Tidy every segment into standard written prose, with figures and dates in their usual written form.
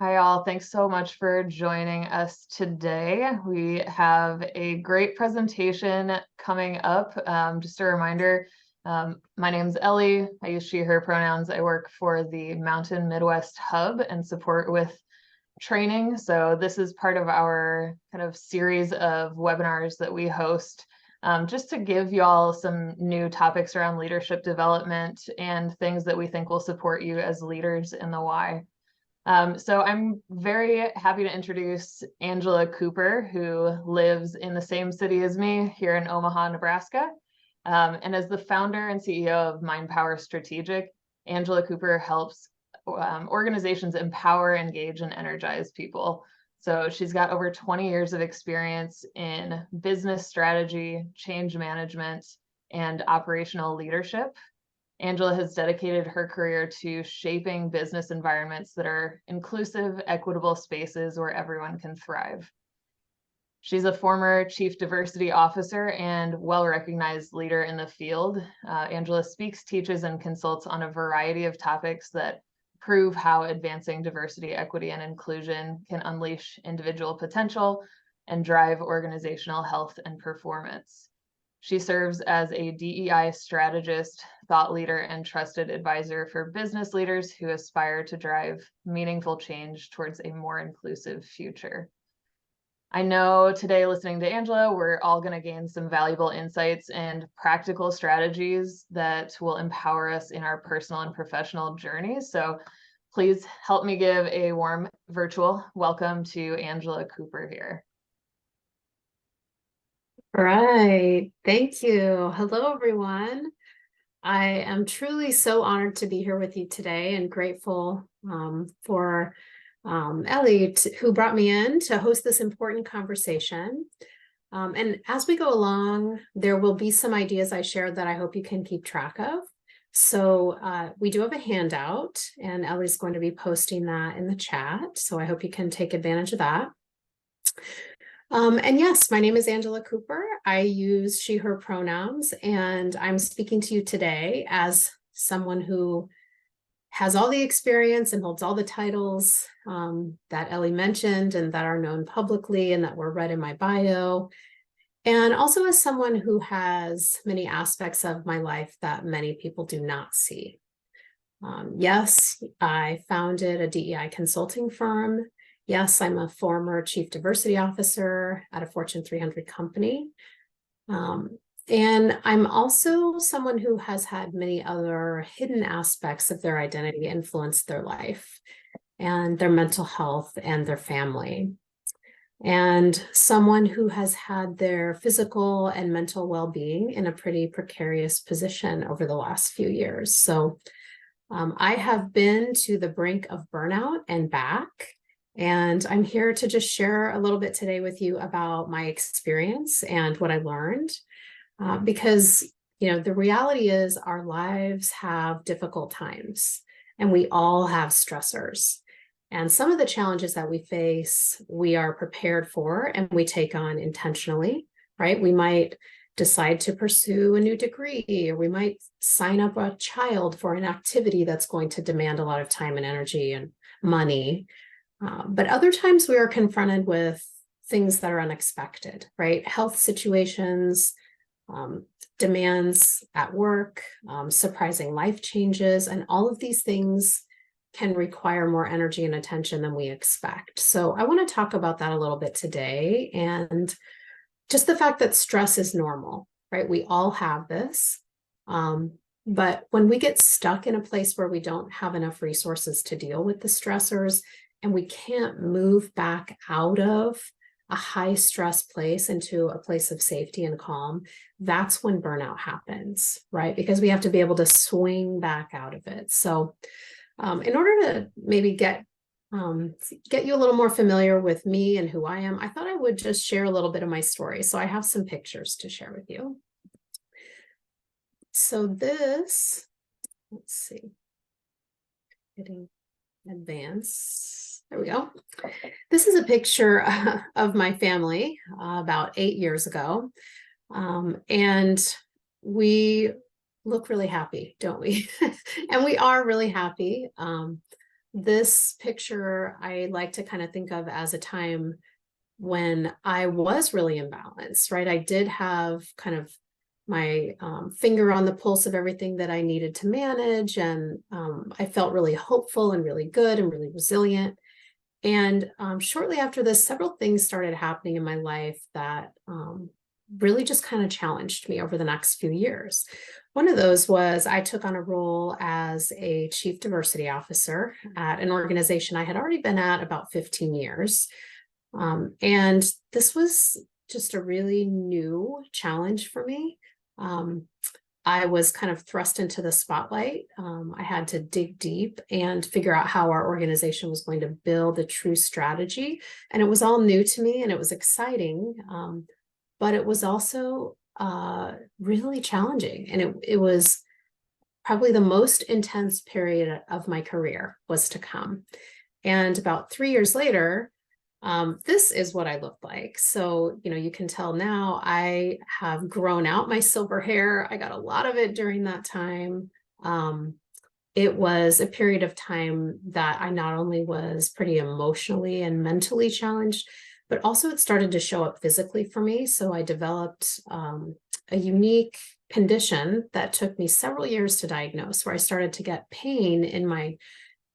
Hi, all. Thanks so much for joining us today. We have a great presentation coming up. Just a reminder, my name's Ellie. I use she, her pronouns. I work for the Mountain Midwest Hub and support with training. So this is part of our kind of series of webinars that we host just to give y'all some new topics around leadership development and things that we think will support you as leaders in the why. So I'm very happy to introduce Angela Cooper, who lives in the same city as me here in Omaha, Nebraska. And as the founder and CEO of Mind Power Strategic, Angela Cooper helps organizations empower, engage, and energize people. So she's got over 20 years of experience in business strategy, change management, and operational leadership. Angela has dedicated her career to shaping business environments that are inclusive, equitable spaces where everyone can thrive. She's a former chief diversity officer and well-recognized leader in the field. Angela speaks, teaches, and consults on a variety of topics that prove how advancing diversity, equity, and inclusion can unleash individual potential and drive organizational health and performance. She serves as a DEI strategist, thought leader, and trusted advisor for business leaders who aspire to drive meaningful change towards a more inclusive future. I know today, listening to Angela, we're all going to gain some valuable insights and practical strategies that will empower us in our personal and professional journeys. So please help me give a warm virtual welcome to Angela Cooper here. All right, thank you. Hello, everyone. I am truly so honored to be here with you today and grateful for Ellie, who brought me in to host this important conversation. And as we go along, there will be some ideas I shared that I hope you can keep track of. So we do have a handout, and Ellie's going to be posting that in the chat. So I hope you can take advantage of that. And yes, my name is Angela Cooper. I use she, her pronouns, and I'm speaking to you today as someone who has all the experience and holds all the titles that Ellie mentioned and that are known publicly and that were read in my bio. And also as someone who has many aspects of my life that many people do not see. Yes, I founded a DEI consulting firm. Yes, I'm a former chief diversity officer at a Fortune 300 company. And I'm also someone who has had many other hidden aspects of their identity influence their life and their mental health and their family. And someone who has had their physical and mental well-being in a pretty precarious position over the last few years. So I have been to the brink of burnout and back. And I'm here to just share a little bit today with you about my experience and what I learned, because, the reality is our lives have difficult times and we all have stressors. And some of the challenges that we face, we are prepared for and we take on intentionally, right? We might decide to pursue a new degree, or we might sign up a child for an activity that's going to demand a lot of time and energy and money. But other times we are confronted with things that are unexpected, right? Health situations, demands at work, surprising life changes, and all of these things can require more energy and attention than we expect. So I want to talk about that a little bit today, and just the fact that stress is normal, right? We all have this. But when we get stuck in a place where we don't have enough resources to deal with the stressors, and we can't move back out of a high stress place into a place of safety and calm, that's when burnout happens, right? Because we have to be able to swing back out of it. So in order to maybe get you a little more familiar with me and who I am, I thought I would just share a little bit of my story. So I have some pictures to share with you. So this, let's see, getting advanced. There we go. This is a picture of my family about 8 years ago. And we look really happy, don't we? And we are really happy. this picture I like to kind of think of as a time when I was really imbalanced, right? I did have kind of my finger on the pulse of everything that I needed to manage. And I felt really hopeful and really good and really resilient. And shortly after this, several things started happening in my life that really just kind of challenged me over the next few years. One of those was I took on a role as a chief diversity officer at an organization I had already been at about 15 years. And this was just a really new challenge for me. Um, I was kind of thrust into the spotlight. I had to dig deep and figure out how our organization was going to build a true strategy. And it was all new to me and it was exciting, but it was also really challenging. And it was probably the most intense period of my career was to come. And about 3 years later, this is what I looked like. So, you can tell now I have grown out my silver hair. I got a lot of it during that time. It was a period of time that I not only was pretty emotionally and mentally challenged, but also it started to show up physically for me. So I developed a unique condition that took me several years to diagnose, where I started to get pain in my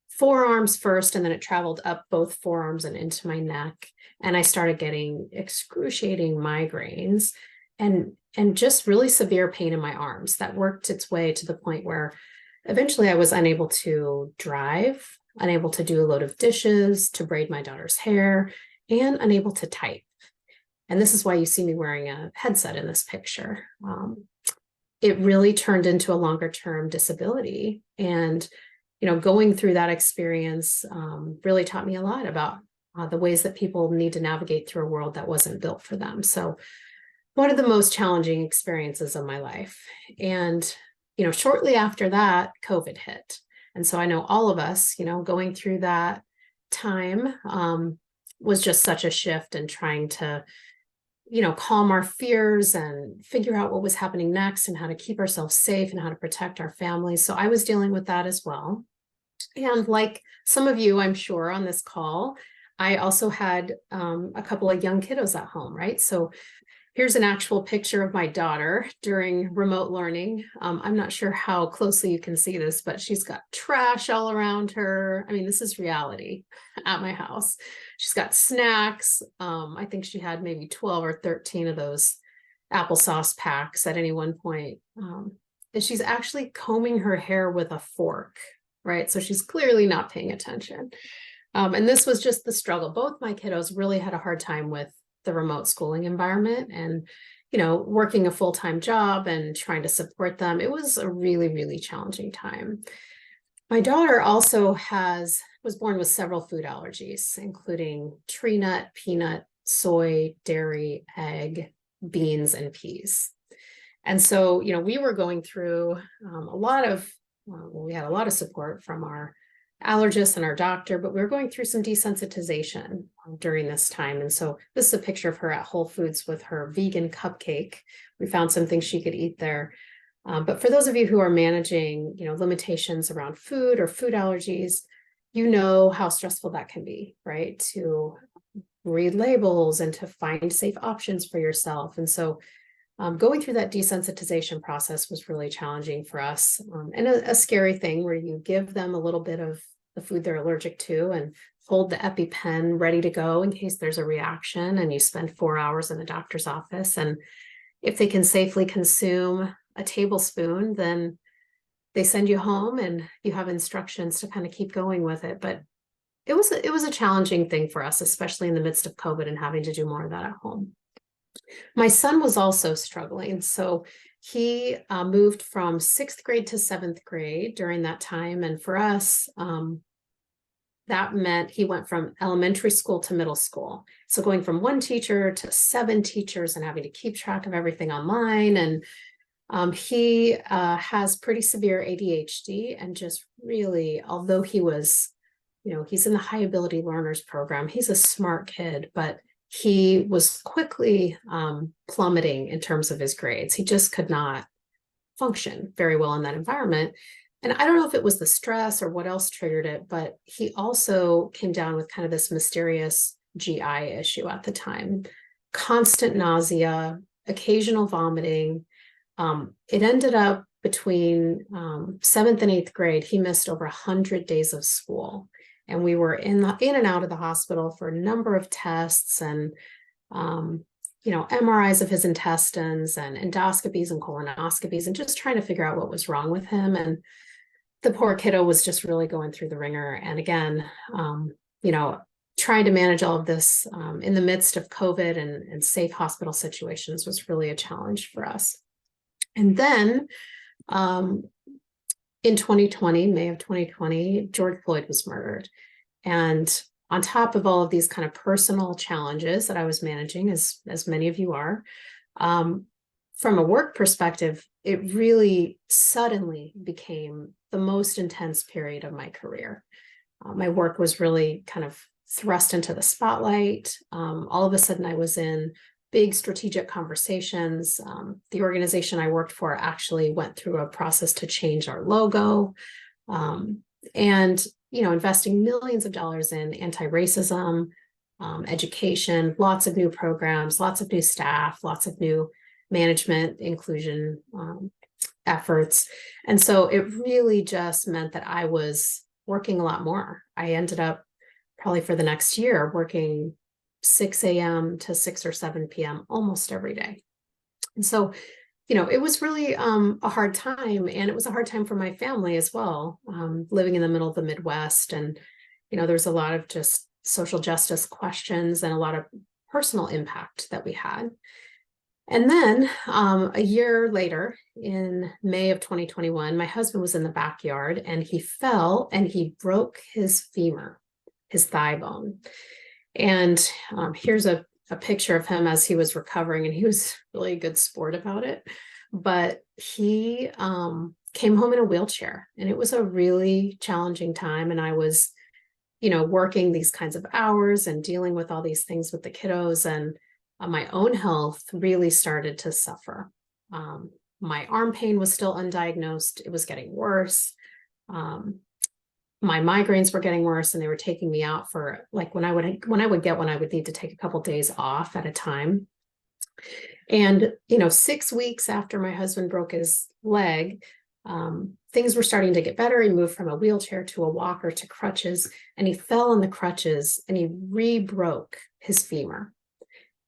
forearms first, and then it traveled up both forearms and into my neck. And I started getting excruciating migraines and just really severe pain in my arms that worked its way to the point where eventually I was unable to drive, unable to do a load of dishes, to braid my daughter's hair, and unable to type. And this is why you see me wearing a headset in this picture. It really turned into a longer term disability. And going through that experience really taught me a lot about the ways that people need to navigate through a world that wasn't built for them. So one of the most challenging experiences of my life. And, shortly after that, COVID hit. And so I know all of us, going through that time was just such a shift and trying to, calm our fears and figure out what was happening next and how to keep ourselves safe and how to protect our families. So I was dealing with that as well. And like some of you, I'm sure, on this call, I also had a couple of young kiddos at home, right? So here's an actual picture of my daughter during remote learning. I'm not sure how closely you can see this, but she's got trash all around her. I mean, this is reality at my house. She's got snacks. I think she had maybe 12 or 13 of those applesauce packs at any one point. And she's actually combing her hair with a fork, right? So she's clearly not paying attention. And this was just the struggle. Both my kiddos really had a hard time with the remote schooling environment and, working a full-time job and trying to support them. It was a really, really challenging time. My daughter also was born with several food allergies, including tree nut, peanut, soy, dairy, egg, beans, and peas. And so, we were going through we had a lot of support from our allergist and our doctor, but we were going through some desensitization during this time. And so this is a picture of her at Whole Foods with her vegan cupcake. We found some things she could eat there. But for those of you who are managing, limitations around food or food allergies, how stressful that can be, right? To read labels and to find safe options for yourself. And so going through that desensitization process was really challenging for us, and a scary thing where you give them a little bit of the food they're allergic to and hold the EpiPen ready to go in case there's a reaction, and you spend 4 hours in the doctor's office. And if they can safely consume a tablespoon, then they send you home and you have instructions to kind of keep going with it. But it was a challenging thing for us, especially in the midst of COVID and having to do more of that at home. My son was also struggling. So he moved from 6th grade to 7th grade during that time. And for us, that meant he went from elementary school to middle school. So going from one teacher to 7 teachers and having to keep track of everything online. And he has pretty severe ADHD, and just really, although he was, he's in the high ability learners program, he's a smart kid, but he was quickly plummeting in terms of his grades. He just could not function very well in that environment. And I don't know if it was the stress or what else triggered it, but he also came down with kind of this mysterious GI issue at the time, constant nausea, occasional vomiting. It ended up between seventh and eighth grade, he missed over 100 days of school. And we were in and out of the hospital for a number of tests and, MRIs of his intestines and endoscopies and colonoscopies and just trying to figure out what was wrong with him. And the poor kiddo was just really going through the ringer. And again, trying to manage all of this in the midst of COVID and safe hospital situations was really a challenge for us. And then in 2020, May of 2020, George Floyd was murdered. And on top of all of these kind of personal challenges that I was managing, as many of you are, from a work perspective, it really suddenly became the most intense period of my career. My work was really kind of thrust into the spotlight. All of a sudden, I was in big strategic conversations. The organization I worked for actually went through a process to change our logo. And investing millions of dollars in anti-racism, education, lots of new programs, lots of new staff, lots of new management inclusion efforts. And so it really just meant that I was working a lot more. I ended up probably for the next year working 6 a.m. to 6 or 7 p.m. almost every day. And so, it was really a hard time, and it was a hard time for my family as well, living in the middle of the Midwest. And, there's a lot of just social justice questions and a lot of personal impact that we had. And then a year later, in May of 2021, my husband was in the backyard and he fell and he broke his femur, his thigh bone. And here's a picture of him as he was recovering, and he was really a good sport about it. But he came home in a wheelchair, and it was a really challenging time. And I was, working these kinds of hours and dealing with all these things with the kiddos, and my own health really started to suffer. My arm pain was still undiagnosed. It was getting worse. My migraines were getting worse, and they were taking me out for when I would need to take a couple of days off at a time. And 6 weeks after my husband broke his leg, things were starting to get better. He moved from a wheelchair to a walker to crutches, and he fell on the crutches and he re-broke his femur,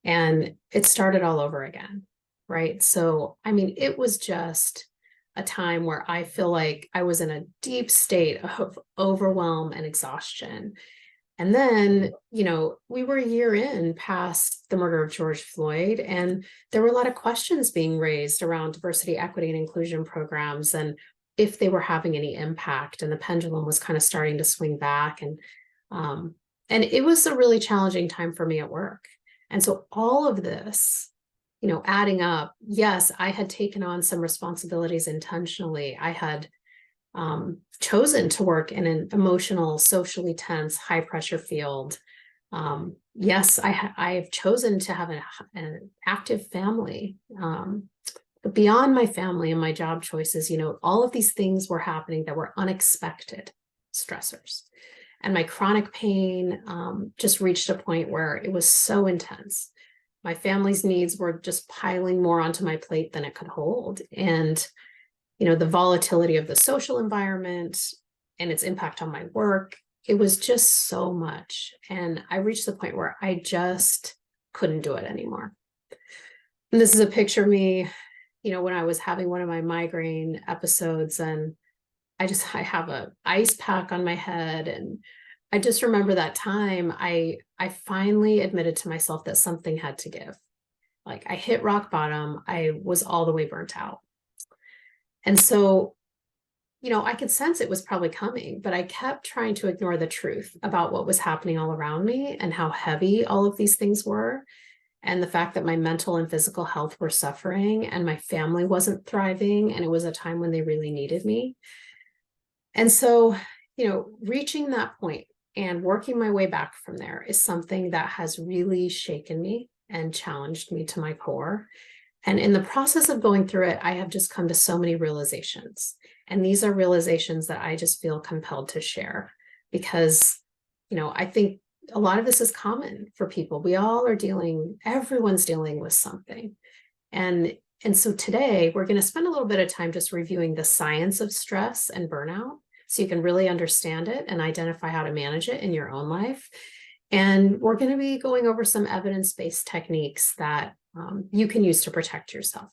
and it started all over again. Right. So, it was just a time where I feel like I was in a deep state of overwhelm and exhaustion. And then, we were a year in past the murder of George Floyd, and there were a lot of questions being raised around diversity, equity, and inclusion programs, and if they were having any impact. And the pendulum was kind of starting to swing back. And it was a really challenging time for me at work. And so all of this, adding up, yes, I had taken on some responsibilities intentionally. I had chosen to work in an emotional, socially tense, high pressure field. Yes, I've chosen to have an active family. But beyond my family and my job choices, all of these things were happening that were unexpected stressors. And my chronic pain just reached a point where it was so intense. My family's needs were just piling more onto my plate than it could hold. And, the volatility of the social environment and its impact on my work, it was just so much. And I reached the point where I just couldn't do it anymore. And this is a picture of me, when I was having one of my migraine episodes, and I have a ice pack on my head. And I just remember that time I finally admitted to myself that something had to give. Like, I hit rock bottom. I was all the way burnt out. And so, I could sense it was probably coming, but I kept trying to ignore the truth about what was happening all around me and how heavy all of these things were. And the fact that my mental and physical health were suffering and my family wasn't thriving. And it was a time when they really needed me. And so, reaching that point and working my way back from there is something that has really shaken me and challenged me to my core. And in the process of going through it, I have just come to so many realizations. And these are realizations that I just feel compelled to share because, I think a lot of this is common for people. Everyone's dealing with something. And so today we're going to spend a little bit of time just reviewing the science of stress and burnout so you can really understand it and identify how to manage it in your own life. And we're going to be going over some evidence-based techniques that you can use to protect yourself.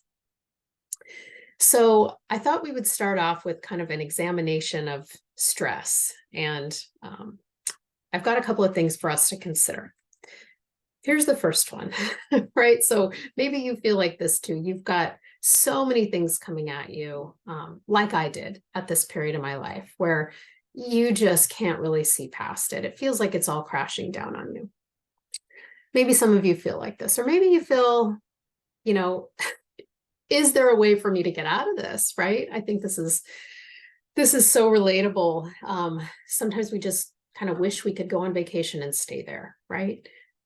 So I thought we would start off with kind of an examination of stress. And I've got a couple of things for us to consider. Here's the first one, right? So maybe you feel like this too. You've got so many things coming at you, like I did at this period of my life, where you just can't really see past it. It feels like it's all crashing down on you. Maybe some of you feel like this, or maybe you feel, is there a way for me to get out of this, right? I think this is so relatable. Sometimes we just kind of wish we could go on vacation and stay there, right?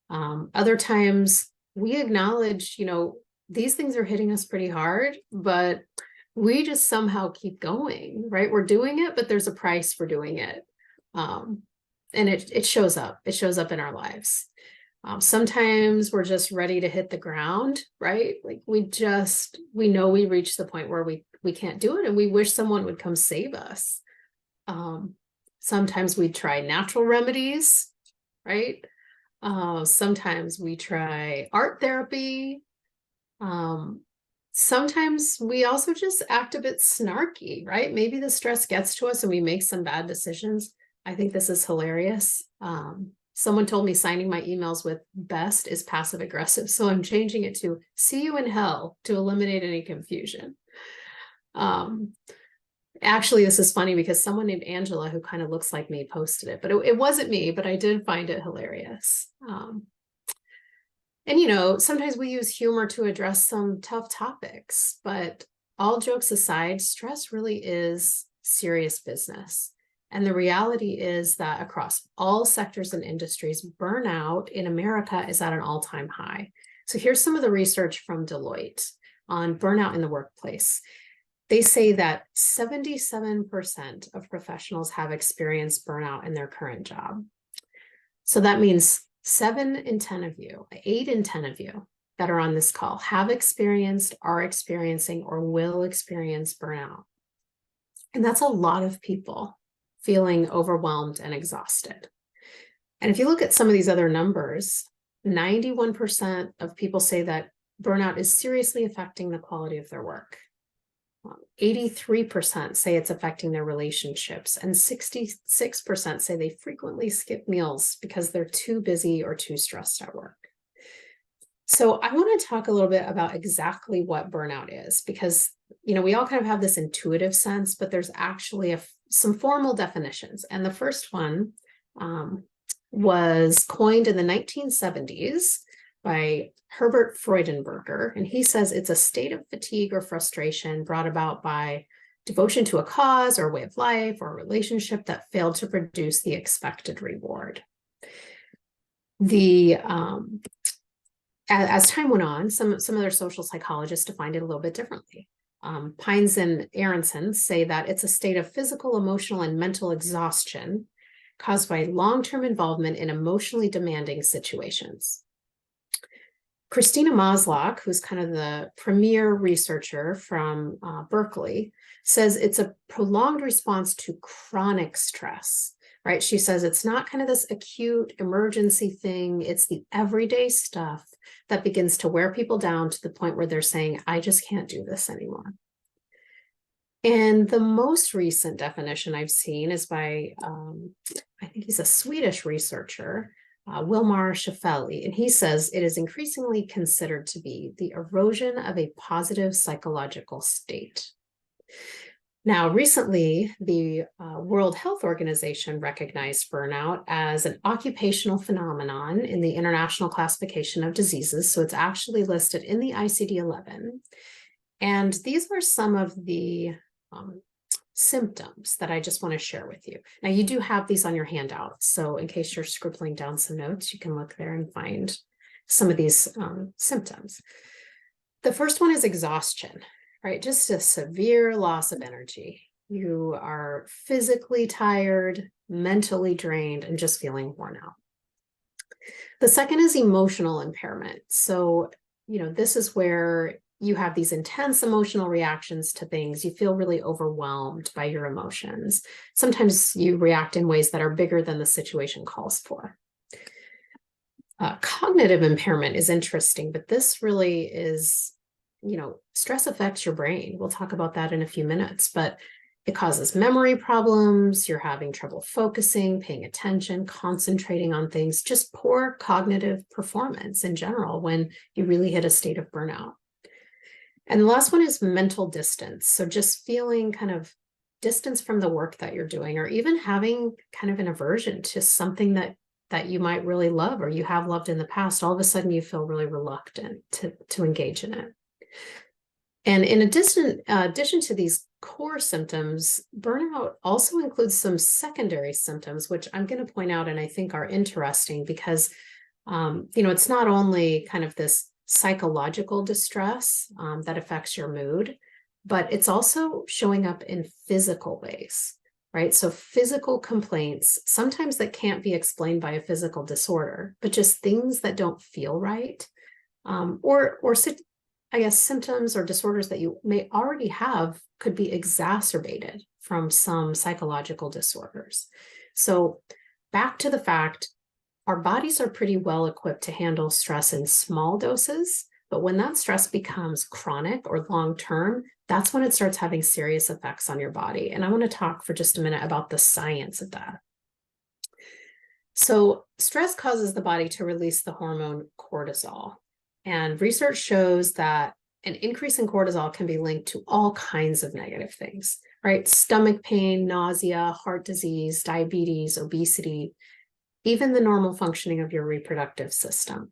Other times we acknowledge, these things are hitting us pretty hard, but we just somehow keep going, right? We're doing it, but there's a price for doing it. And it shows up. It shows up in our lives. Sometimes we're just ready to hit the ground, right? Like we know we reached the point where we can't do it and we wish someone would come save us. Sometimes we try natural remedies, right? Sometimes we try art therapy. Sometimes we also just act a bit snarky, right? Maybe the stress gets to us and we make some bad decisions. I think this is hilarious. Someone told me signing my emails with best is passive aggressive. So I'm changing it to see you in hell to eliminate any confusion. Actually, this is funny because someone named Angela, who kind of looks like me, posted it, but it wasn't me, but I did find it hilarious. And sometimes we use humor to address some tough topics, but all jokes aside, stress really is serious business. And the reality is that across all sectors and industries, burnout in America is at an all-time high. So here's some of the research from Deloitte on burnout in the workplace. They say that 77% of professionals have experienced burnout in their current job. So that means 7 in 10 of you, 8 in 10 of you that are on this call have experienced, are experiencing, or will experience burnout. And that's a lot of people feeling overwhelmed and exhausted. And if you look at some of these other numbers, 91% of people say that burnout is seriously affecting the quality of their work. 83% say it's affecting their relationships, and 66% say they frequently skip meals because they're too busy or too stressed at work. So I want to talk a little bit about exactly what burnout is, because we all kind of have this intuitive sense, but there's actually some formal definitions. And the first one was coined in the 1970s by Herbert Freudenberger, and he says it's a state of fatigue or frustration brought about by devotion to a cause or way of life or a relationship that failed to produce the expected reward. As time went on, some other social psychologists defined it a little bit differently. Pines and Aronson say that it's a state of physical, emotional, and mental exhaustion caused by long-term involvement in emotionally demanding situations. Christina Maslach, who's kind of the premier researcher from Berkeley, says it's a prolonged response to chronic stress, right? She says it's not kind of this acute emergency thing. It's the everyday stuff that begins to wear people down to the point where they're saying, I just can't do this anymore. And the most recent definition I've seen is by, I think he's a Swedish researcher, Wilmar Schaffelli, and he says it is increasingly considered to be the erosion of a positive psychological state. Now, recently, the World Health Organization recognized burnout as an occupational phenomenon in the International Classification of Diseases, so it's actually listed in the ICD-11. And these are some of the symptoms that I just want to share with you. Now, you do have these on your handout, so in case you're scribbling down some notes, you can look there and find some of these symptoms. The first one is exhaustion, right? Just a severe loss of energy. You are physically tired, mentally drained, and just feeling worn out. The second is emotional impairment. So, this is where you have these intense emotional reactions to things. You feel really overwhelmed by your emotions. Sometimes you react in ways that are bigger than the situation calls for. Cognitive impairment is interesting, but this really is, stress affects your brain. We'll talk about that in a few minutes, but it causes memory problems. You're having trouble focusing, paying attention, concentrating on things, just poor cognitive performance in general when you really hit a state of burnout. And the last one is mental distance. So just feeling kind of distance from the work that you're doing, or even having kind of an aversion to something that you might really love or you have loved in the past. All of a sudden you feel really reluctant to engage in it. And in addition to these core symptoms, burnout also includes some secondary symptoms, which I'm going to point out and I think are interesting because, it's not only kind of this psychological distress that affects your mood, but it's also showing up in physical ways, right? So physical complaints, sometimes that can't be explained by a physical disorder, but just things that don't feel right, or I guess symptoms or disorders that you may already have could be exacerbated from some psychological disorders. So back to the fact, our bodies are pretty well equipped to handle stress in small doses, but when that stress becomes chronic or long-term, that's when it starts having serious effects on your body. And I want to talk for just a minute about the science of that. So stress causes the body to release the hormone cortisol. And research shows that an increase in cortisol can be linked to all kinds of negative things, right? Stomach pain, nausea, heart disease, diabetes, obesity, even the normal functioning of your reproductive system.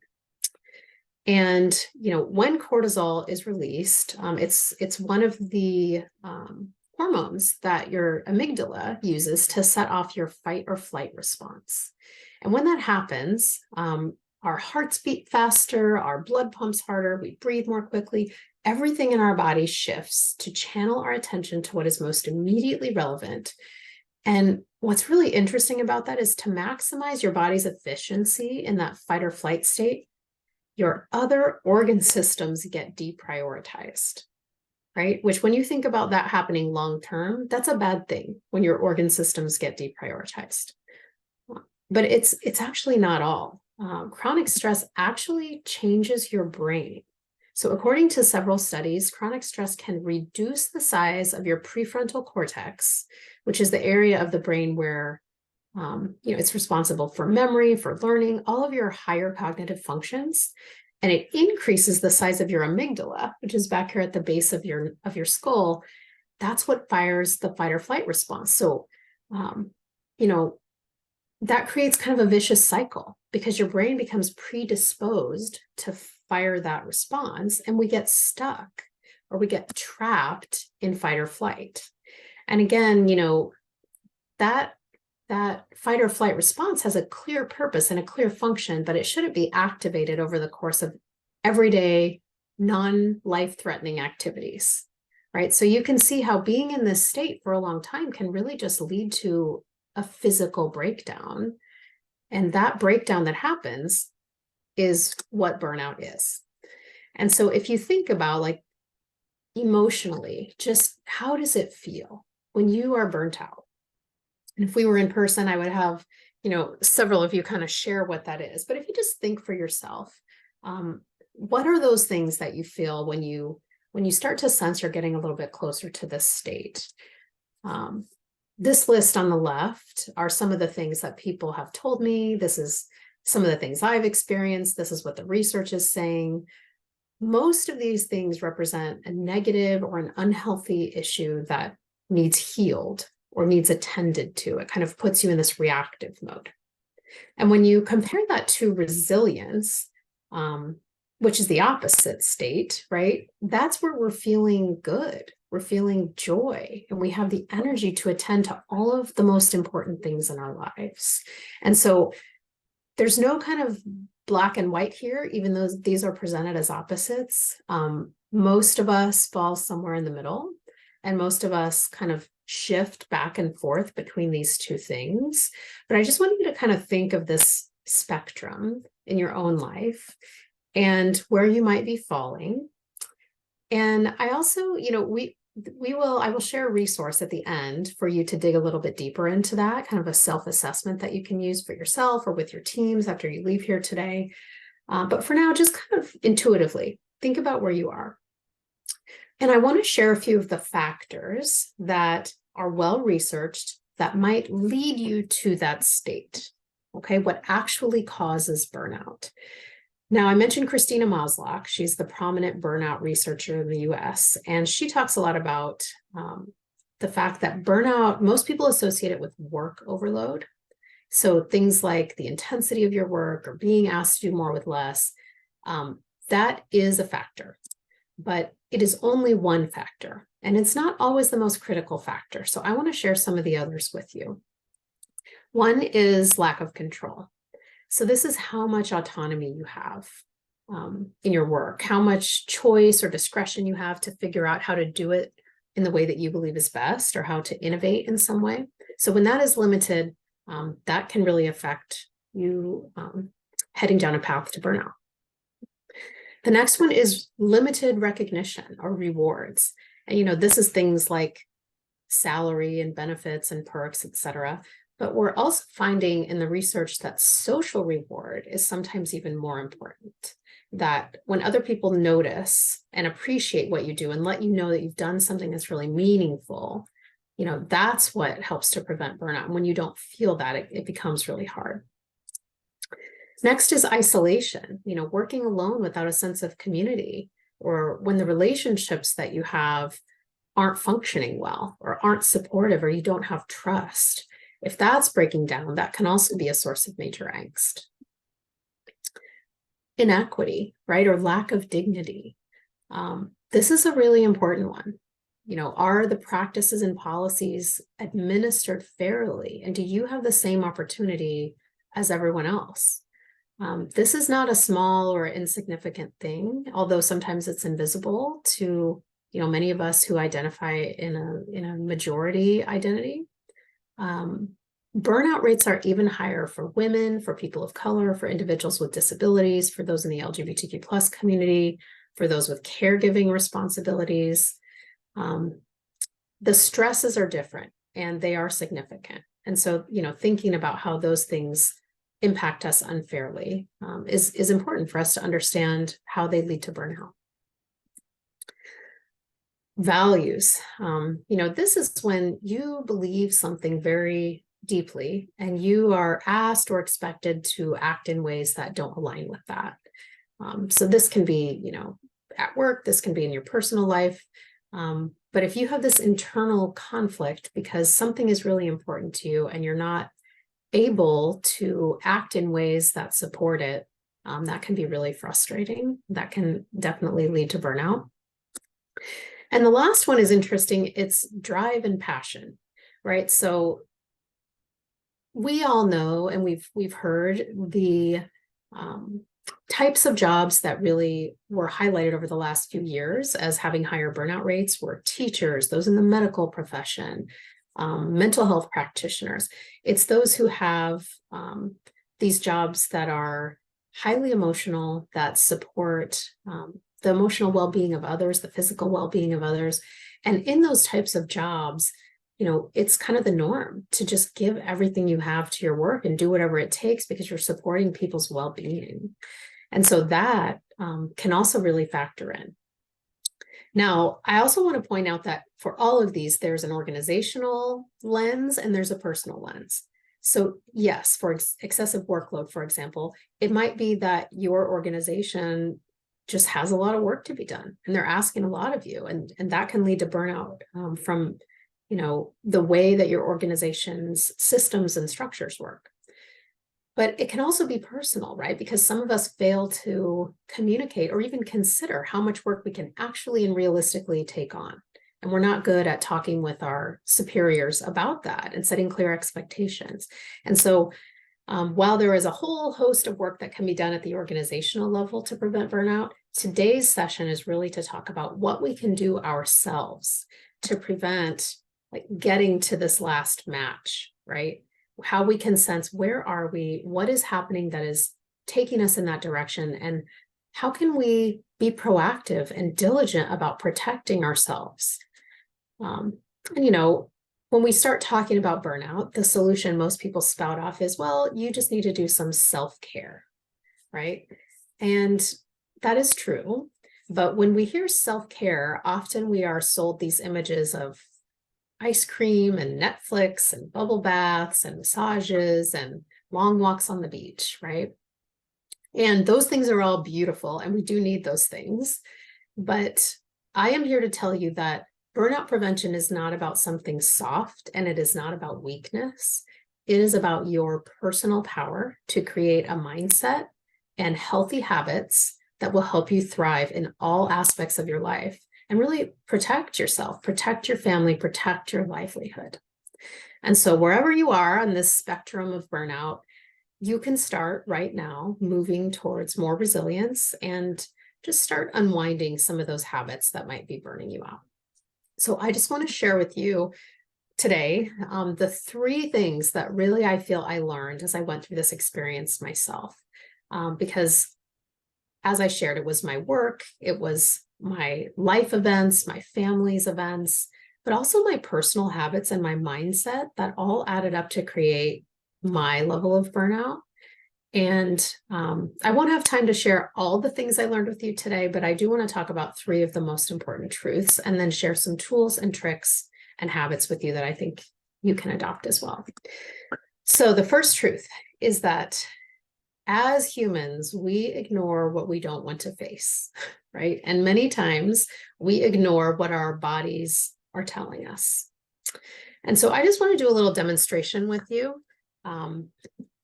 And, when cortisol is released, it's one of the hormones that your amygdala uses to set off your fight or flight response. And when that happens, our hearts beat faster, our blood pumps harder, we breathe more quickly. Everything in our body shifts to channel our attention to what is most immediately relevant. And what's really interesting about that is to maximize your body's efficiency in that fight or flight state, your other organ systems get deprioritized, right? Which when you think about that happening long-term, that's a bad thing when your organ systems get deprioritized. But it's actually not all. Chronic stress actually changes your brain. So according to several studies, chronic stress can reduce the size of your prefrontal cortex, which is the area of the brain where it's responsible for memory, for learning, all of your higher cognitive functions. And it increases the size of your amygdala, which is back here at the base of your skull. That's what fires the fight or flight response. So, that creates kind of a vicious cycle because your brain becomes predisposed to fire that response and we get stuck or we get trapped in fight or flight. And again, that fight or flight response has a clear purpose and a clear function, but it shouldn't be activated over the course of everyday non-life-threatening activities, right? So you can see how being in this state for a long time can really just lead to a physical breakdown. And that breakdown that happens is what burnout is. And so if you think about like emotionally, just how does it feel when you are burnt out? And if we were in person, I would have, several of you kind of share what that is. But if you just think for yourself, what are those things that you feel when you start to sense you're getting a little bit closer to this state? This list on the left are some of the things that people have told me. This is some of the things I've experienced. This is what the research is saying. Most of these things represent a negative or an unhealthy issue that needs healed or needs attended to. It kind of puts you in this reactive mode. And when you compare that to resilience, which is the opposite state, right? That's where we're feeling good. We're feeling joy and we have the energy to attend to all of the most important things in our lives. And so there's no kind of black and white here, even though these are presented as opposites. Most of us fall somewhere in the middle and most of us kind of shift back and forth between these two things. But I just want you to kind of think of this spectrum in your own life and where you might be falling. And I also, I will share a resource at the end for you to dig a little bit deeper into that, kind of a self-assessment that you can use for yourself or with your teams after you leave here today. But for now, just kind of intuitively think about where you are. And I want to share a few of the factors that are well researched that might lead you to that state. Okay, what actually causes burnout? Now, I mentioned Christina Maslach. She's the prominent burnout researcher in the US, and she talks a lot about the fact that burnout, most people associate it with work overload. So things like the intensity of your work or being asked to do more with less, that is a factor, but it is only one factor, and it's not always the most critical factor. So I want to share some of the others with you. One is lack of control. So this is how much autonomy you have in your work, how much choice or discretion you have to figure out how to do it in the way that you believe is best or how to innovate in some way. So when that is limited, that can really affect you heading down a path to burnout. The next one is limited recognition or rewards. And, this is things like salary and benefits and perks, et cetera. But we're also finding in the research that social reward is sometimes even more important. That when other people notice and appreciate what you do and let you know that you've done something that's really meaningful, that's what helps to prevent burnout. And when you don't feel that, it becomes really hard. Next is isolation, working alone without a sense of community, or when the relationships that you have aren't functioning well or aren't supportive, or you don't have trust. If that's breaking down, that can also be a source of major angst. Inequity, right? Or lack of dignity. This is a really important one. Are the practices and policies administered fairly? And do you have the same opportunity as everyone else? This is not a small or insignificant thing, although sometimes it's invisible to, many of us who identify in a majority identity. Burnout rates are even higher for women, for people of color, for individuals with disabilities, for those in the LGBTQ plus community, for those with caregiving responsibilities. The stresses are different and they are significant. And so, thinking about how those things impact us unfairly is important for us to understand how they lead to burnout. Values. This is when you believe something very deeply and you are asked or expected to act in ways that don't align with that. So this can be, at work, this can be in your personal life. But if you have this internal conflict because something is really important to you and you're not able to act in ways that support it, that can be really frustrating. That can definitely lead to burnout. And the last one is interesting. It's drive and passion, right? So we all know, and we've heard the types of jobs that really were highlighted over the last few years as having higher burnout rates were teachers, those in the medical profession, mental health practitioners. It's those who have these jobs that are highly emotional, that support the emotional well-being of others, the physical well-being of others. And in those types of jobs, it's kind of the norm to just give everything you have to your work and do whatever it takes because you're supporting people's well-being. And so that can also really factor in. Now, I also want to point out that for all of these, there's an organizational lens and there's a personal lens. So yes, for excessive workload, for example, it might be that your organization just has a lot of work to be done and they're asking a lot of you, and that can lead to burnout from the way that your organization's systems and structures work. But it can also be personal, right? Because some of us fail to communicate or even consider how much work we can actually and realistically take on. And we're not good at talking with our superiors about that and setting clear expectations. And so while there is a whole host of work that can be done at the organizational level to prevent burnout, today's session is really to talk about what we can do ourselves to prevent like getting to this last match, right? How we can sense, where are we? What is happening that is taking us in that direction? And how can we be proactive and diligent about protecting ourselves? And, when we start talking about burnout, the solution most people spout off is, well, you just need to do some self-care, right? And that is true. But when we hear self-care, often we are sold these images of ice cream and Netflix and bubble baths and massages and long walks on the beach, right? And those things are all beautiful, and we do need those things. But I am here to tell you that burnout prevention is not about something soft, and it is not about weakness. It is about your personal power to create a mindset and healthy habits that will help you thrive in all aspects of your life and really protect yourself, protect your family, protect your livelihood. And so wherever you are on this spectrum of burnout, you can start right now moving towards more resilience and just start unwinding some of those habits that might be burning you out. So I just want to share with you today the 3 things that really I feel I learned as I went through this experience myself. Because as I shared, it was my work, it was my life events, my family's events, but also my personal habits and my mindset that all added up to create my level of burnout. And I won't have time to share all the things I learned with you today, but I do want to talk about 3 of the most important truths and then share some tools and tricks and habits with you that I think you can adopt as well. So the first truth is that as humans, we ignore what we don't want to face, right? And many times we ignore what our bodies are telling us. And so I just want to do a little demonstration with you.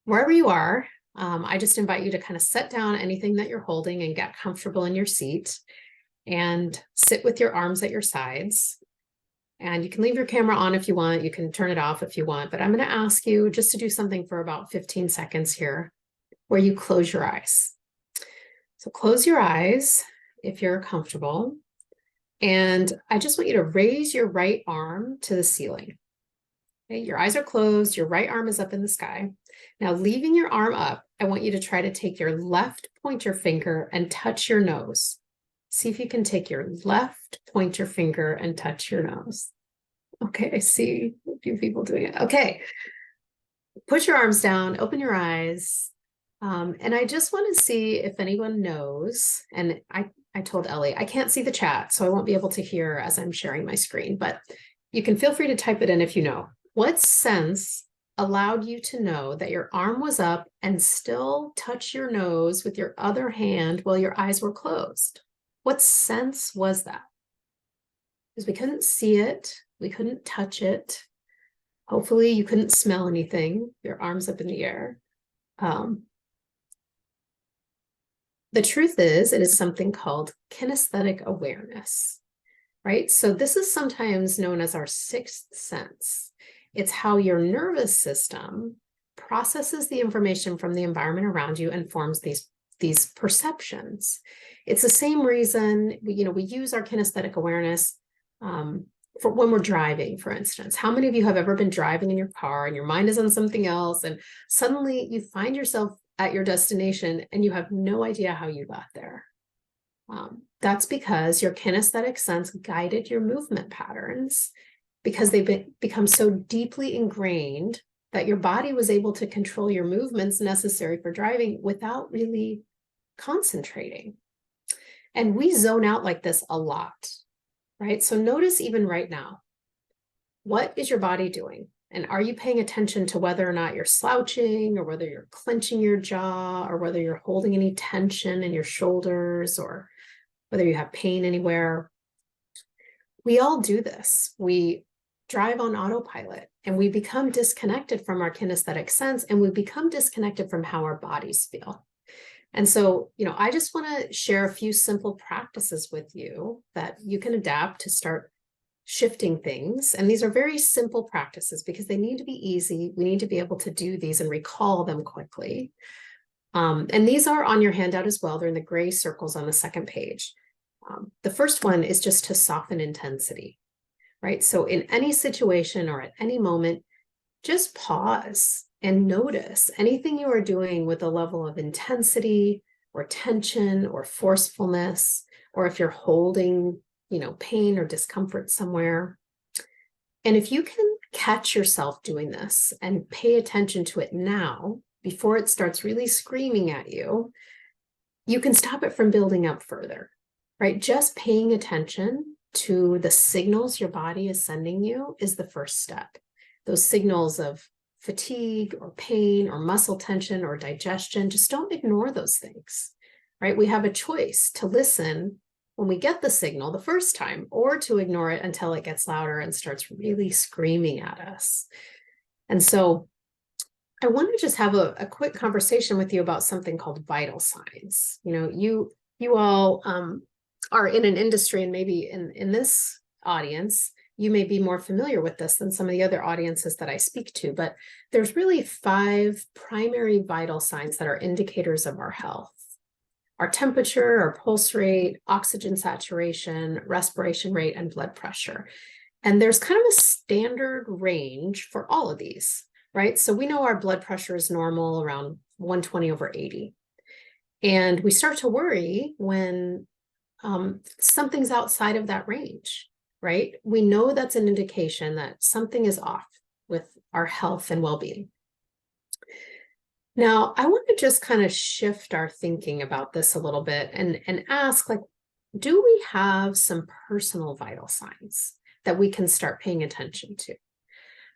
Wherever you are, I just invite you to kind of set down anything that you're holding and get comfortable in your seat and sit with your arms at your sides. And you can leave your camera on if you want. You can turn it off if you want, but I'm going to ask you just to do something for about 15 seconds here where you close your eyes. So close your eyes if you're comfortable. And I just want you to raise your right arm to the ceiling. Okay, your eyes are closed, your right arm is up in the sky. Now, leaving your arm up, I want you to try to take your left pointer finger and touch your nose. See if you can take your left pointer finger and touch your nose. Okay, I see a few people doing it. Okay, put your arms down, open your eyes. And I just want to see if anyone knows, and I told Ellie, I can't see the chat, so I won't be able to hear as I'm sharing my screen, but you can feel free to type it in if you know. What sense allowed you to know that your arm was up and still touch your nose with your other hand while your eyes were closed? What sense was that? Because we couldn't see it, we couldn't touch it. Hopefully you couldn't smell anything, your arms up in the air. The truth is, it is something called kinesthetic awareness, right? So this is sometimes known as our 6th sense. It's how your nervous system processes the information from the environment around you and forms these perceptions. It's the same reason we use our kinesthetic awareness for when we're driving, for instance. How many of you have ever been driving in your car and your mind is on something else, and suddenly you find yourself at your destination and you have no idea how you got there? That's because your kinesthetic sense guided your movement patterns, because they become so deeply ingrained that your body was able to control your movements necessary for driving without really concentrating. And we zone out like this a lot, right? So notice even right now, what is your body doing? And are you paying attention to whether or not you're slouching, or whether you're clenching your jaw, or whether you're holding any tension in your shoulders, or whether you have pain anywhere? We all do this. We drive on autopilot and we become disconnected from our kinesthetic sense, and we become disconnected from how our bodies feel. And so, I just want to share a few simple practices with you that you can adapt to start shifting things. And these are very simple practices because they need to be easy. We need to be able to do these and recall them quickly. And these are on your handout as well. They're in the gray circles on the second page. The first one is just to soften intensity, right? So in any situation or at any moment, just pause and notice anything you are doing with a level of intensity or tension or forcefulness, or if you're holding, pain or discomfort somewhere. And if you can catch yourself doing this and pay attention to it now, before it starts really screaming at you, you can stop it from building up further, right? Just paying attention to the signals your body is sending you is the first step. Those signals of fatigue or pain or muscle tension or digestion, just don't ignore those things, right? We have a choice to listen when we get the signal the first time, or to ignore it until it gets louder and starts really screaming at us. And so I want to just have a quick conversation with you about something called vital signs. You all are in an industry, and maybe in this audience, you may be more familiar with this than some of the other audiences that I speak to, but there's really 5 primary vital signs that are indicators of our health: our temperature, our pulse rate, oxygen saturation, respiration rate, and blood pressure. And there's kind of a standard range for all of these, right? So we know our blood pressure is normal around 120/80. And we start to worry when something's outside of that range, right? We know that's an indication that something is off with our health and well-being. Now, I want to just kind of shift our thinking about this a little bit and ask, do we have some personal vital signs that we can start paying attention to,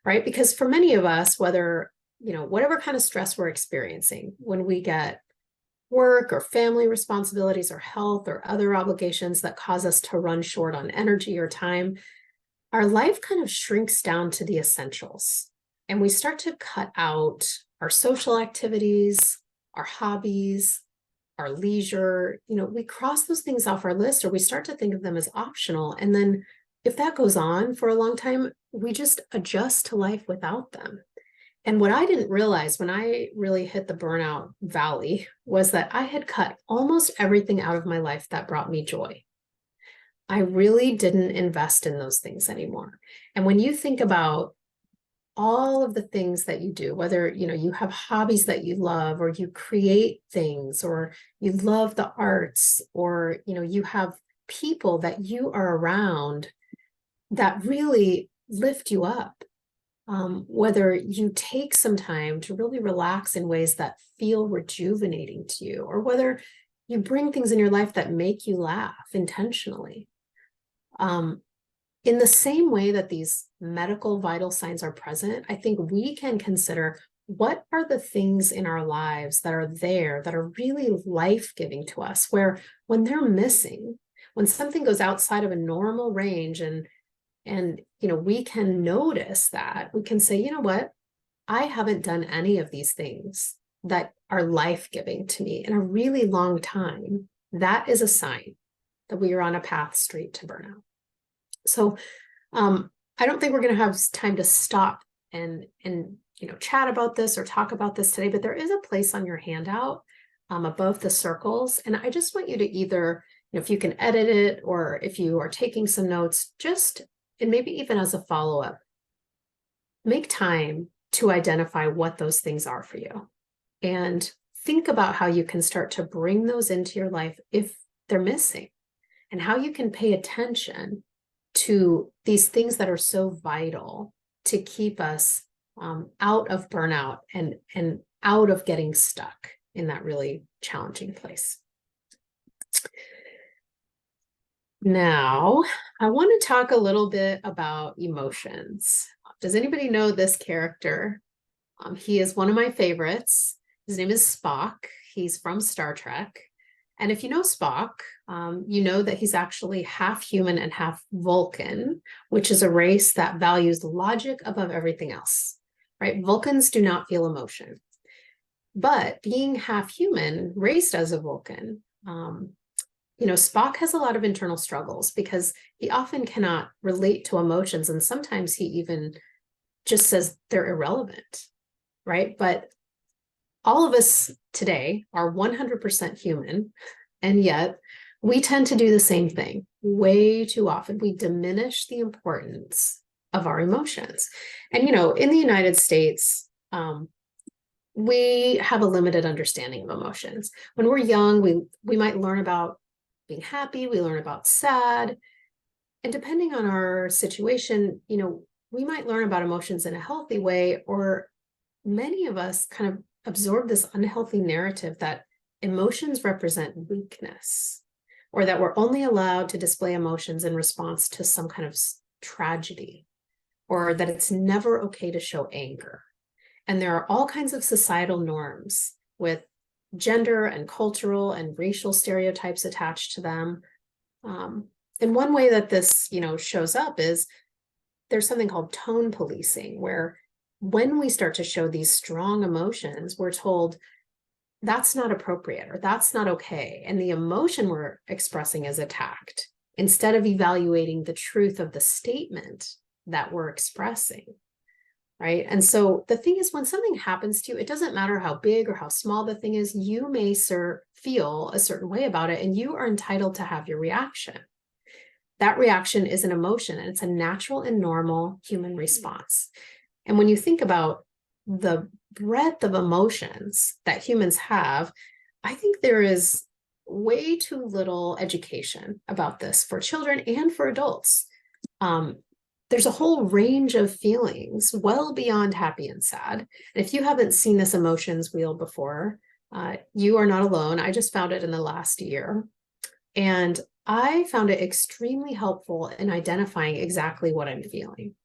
right? Because for many of us, whether, whatever kind of stress we're experiencing, when we get work or family responsibilities or health or other obligations that cause us to run short on energy or time, our life kind of shrinks down to the essentials. And we start to cut out our social activities, our hobbies, our leisure. We cross those things off our list, or we start to think of them as optional. And then if that goes on for a long time, we just adjust to life without them. And what I didn't realize when I really hit the burnout valley was that I had cut almost everything out of my life that brought me joy. I really didn't invest in those things anymore. And when you think about all of the things that you do, whether, you have hobbies that you love, or you create things, or you love the arts, or, you have people that you are around that really lift you up. Whether you take some time to really relax in ways that feel rejuvenating to you, or whether you bring things in your life that make you laugh intentionally. In the same way that these medical vital signs are present, I think we can consider what are the things in our lives that are there that are really life-giving to us, where when they're missing, when something goes outside of a normal range and we can notice that, we can say, you know what, I haven't done any of these things that are life-giving to me in a really long time. That is a sign that we are on a path straight to burnout. So I don't think we're going to have time to stop and chat about this or talk about this today, but there is a place on your handout above the circles. And I just want you to either, if you can edit it, or if you are taking some notes, and maybe even as a follow-up, make time to identify what those things are for you. And think about how you can start to bring those into your life if they're missing, and how you can pay attention to these things that are so vital to keep us out of burnout and out of getting stuck in that really challenging place. Now, I want to talk a little bit about emotions. Does anybody know this character? He is one of my favorites. His name is Spock. He's from Star Trek. And if you know Spock, you know that he's actually half human and half Vulcan, which is a race that values logic above everything else, right? Vulcans do not feel emotion. But being half human, raised as a Vulcan, Spock has a lot of internal struggles because he often cannot relate to emotions. And sometimes he even just says they're irrelevant, right? But all of us today are 100% human, and yet we tend to do the same thing way too often. We diminish the importance of our emotions. And, in the United States, we have a limited understanding of emotions. When we're young, we might learn about being happy, we learn about sad. And depending on our situation, we might learn about emotions in a healthy way, or many of us kind of absorb this unhealthy narrative that emotions represent weakness, or that we're only allowed to display emotions in response to some kind of tragedy, or that it's never okay to show anger. And there are all kinds of societal norms with gender and cultural and racial stereotypes attached to them. And one way that this, shows up is there's something called tone policing, where when we start to show these strong emotions, we're told that's not appropriate or that's not okay. And the emotion we're expressing is attacked instead of evaluating the truth of the statement that we're expressing. Right. And so the thing is, when something happens to you, it doesn't matter how big or how small the thing is, you may feel a certain way about it, and you are entitled to have your reaction. That reaction is an emotion, and it's a natural and normal human response. And when you think about the breadth of emotions that humans have, I think there is way too little education about this for children and for adults. There's a whole range of feelings well beyond happy and sad. And if you haven't seen this emotions wheel before, you are not alone. I just found it in the last year. And I found it extremely helpful in identifying exactly what I'm feeling.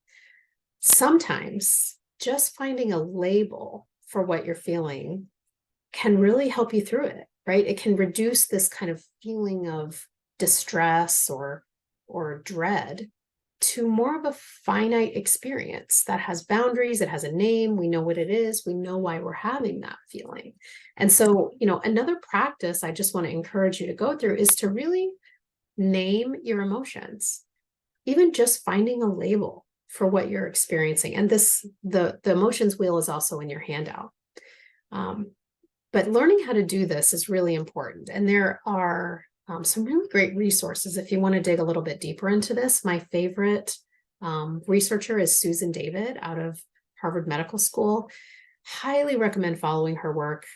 Sometimes just finding a label for what you're feeling can really help you through it, right? It can reduce this kind of feeling of distress or dread to more of a finite experience that has boundaries, it has a name, we know what it is, we know why we're having that feeling. And so, another practice I just want to encourage you to go through is to really name your emotions, even just finding a label for what you're experiencing. And the emotions wheel is also in your handout. But learning how to do this is really important. And there are some really great resources if you want to dig a little bit deeper into this. My favorite researcher is Susan David out of Harvard Medical School. Highly recommend following her work.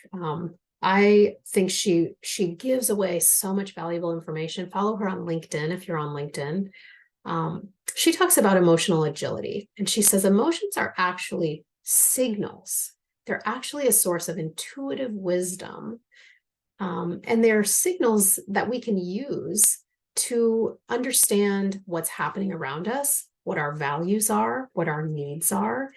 I think she gives away so much valuable information. Follow her on LinkedIn if you're on LinkedIn. She talks about emotional agility, and she says emotions are actually signals. They're actually a source of intuitive wisdom. And they're signals that we can use to understand what's happening around us, what our values are, what our needs are,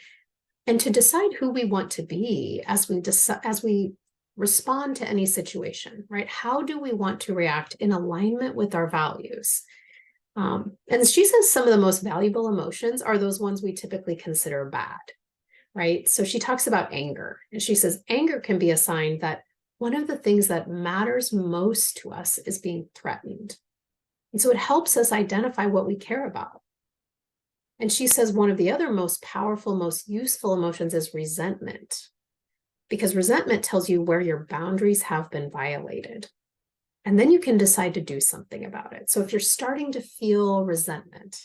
and to decide who we want to be as we respond to any situation, right? How do we want to react in alignment with our values? And she says some of the most valuable emotions are those ones we typically consider bad, right? So she talks about anger, and she says anger can be a sign that one of the things that matters most to us is being threatened. And so it helps us identify what we care about. And she says one of the other most powerful, most useful emotions is resentment, because resentment tells you where your boundaries have been violated. And then you can decide to do something about it. So if you're starting to feel resentment,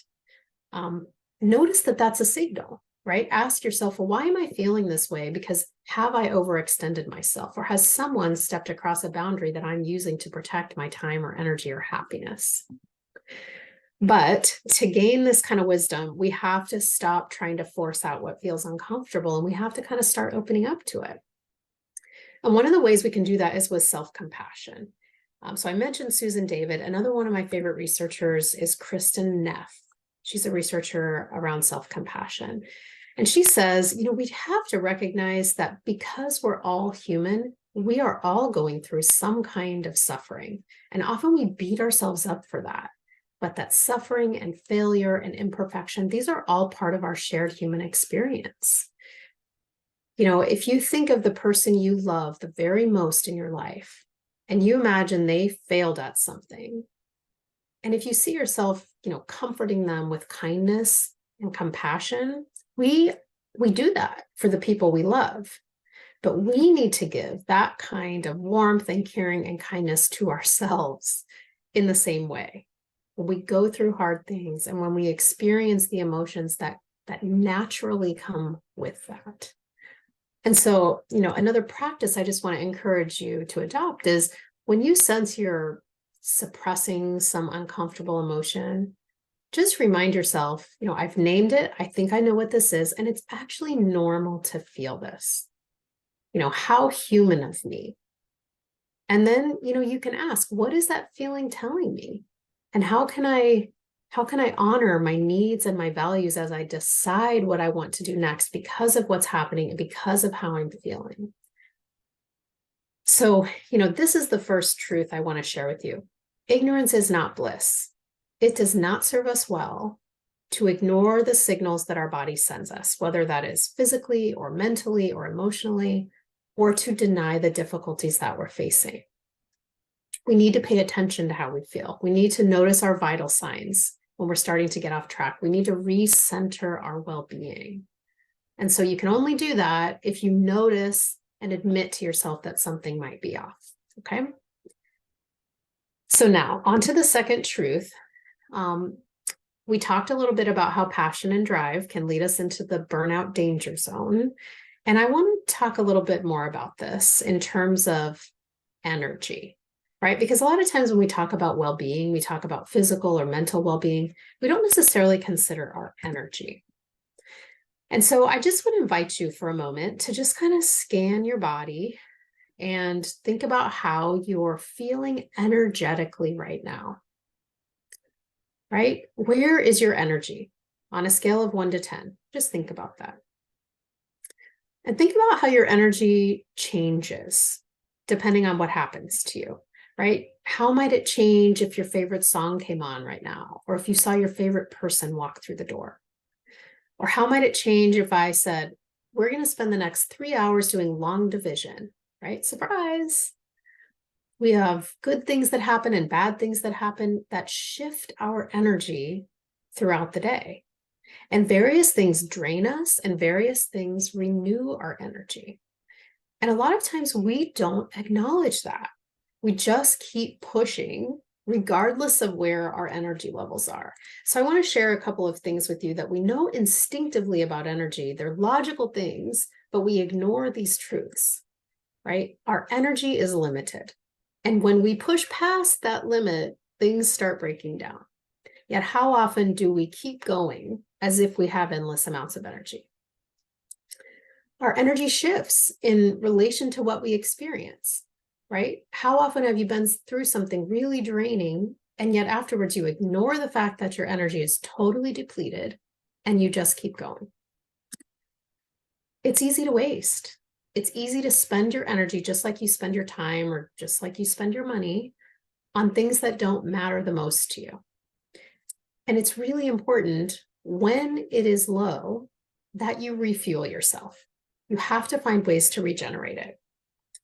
notice that that's a signal, right? Ask yourself, well, why am I feeling this way? Because have I overextended myself, or has someone stepped across a boundary that I'm using to protect my time or energy or happiness? But to gain this kind of wisdom, we have to stop trying to force out what feels uncomfortable, and we have to kind of start opening up to it. And one of the ways we can do that is with self-compassion. So I mentioned Susan David. Another one of my favorite researchers is Kristen Neff. She's a researcher around self-compassion. And she says, we have to recognize that because we're all human, we are all going through some kind of suffering. And often we beat ourselves up for that. But that suffering and failure and imperfection, these are all part of our shared human experience. If you think of the person you love the very most in your life, and you imagine they failed at something, and if you see yourself, comforting them with kindness and compassion, we do that for the people we love. But we need to give that kind of warmth and caring and kindness to ourselves in the same way. When we go through hard things and when we experience the emotions that naturally come with that. And so, another practice I just want to encourage you to adopt is when you sense you're suppressing some uncomfortable emotion, just remind yourself, I've named it. I think I know what this is. And it's actually normal to feel this. How human of me. And then, you can ask, what is that feeling telling me? And how can I honor my needs and my values as I decide what I want to do next because of what's happening and because of how I'm feeling? So, this is the first truth I want to share with you. Ignorance is not bliss. It does not serve us well to ignore the signals that our body sends us, whether that is physically or mentally or emotionally, or to deny the difficulties that we're facing. We need to pay attention to how we feel. We need to notice our vital signs when we're starting to get off track. We need to recenter our well-being. And so you can only do that if you notice and admit to yourself that something might be off, okay? So now, on to the second truth. We talked a little bit about how passion and drive can lead us into the burnout danger zone. And I want to talk a little bit more about this in terms of energy, right? Because a lot of times when we talk about well-being, we talk about physical or mental well-being, we don't necessarily consider our energy. And so I just would invite you for a moment to just kind of scan your body and think about how you're feeling energetically right now, right? Where is your energy on a scale of 1 to 10? Just think about that. And think about how your energy changes depending on what happens to you, right? How might it change if your favorite song came on right now, or if you saw your favorite person walk through the door? Or how might it change if I said, we're going to spend the next 3 hours doing long division, right? Surprise. We have good things that happen and bad things that happen that shift our energy throughout the day. And various things drain us and various things renew our energy. And a lot of times we don't acknowledge that. We just keep pushing regardless of where our energy levels are. So I want to share a couple of things with you that we know instinctively about energy. They're logical things, but we ignore these truths, right? Our energy is limited. And when we push past that limit, things start breaking down. Yet how often do we keep going as if we have endless amounts of energy? Our energy shifts in relation to what we experience, right? How often have you been through something really draining, and yet afterwards you ignore the fact that your energy is totally depleted and you just keep going? It's easy to waste. It's easy to spend your energy just like you spend your time or just like you spend your money on things that don't matter the most to you. And it's really important when it is low that you refuel yourself. You have to find ways to regenerate it.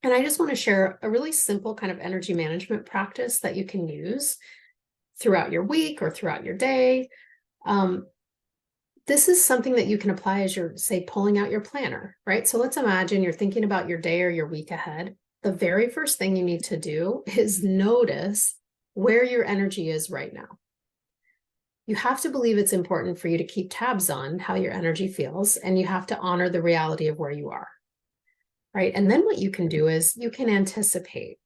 And I just want to share a really simple kind of energy management practice that you can use throughout your week or throughout your day. This is something that you can apply as you're, say, pulling out your planner, right? So let's imagine you're thinking about your day or your week ahead. The very first thing you need to do is notice where your energy is right now. You have to believe it's important for you to keep tabs on how your energy feels, and you have to honor the reality of where you are, right? And then what you can do is you can anticipate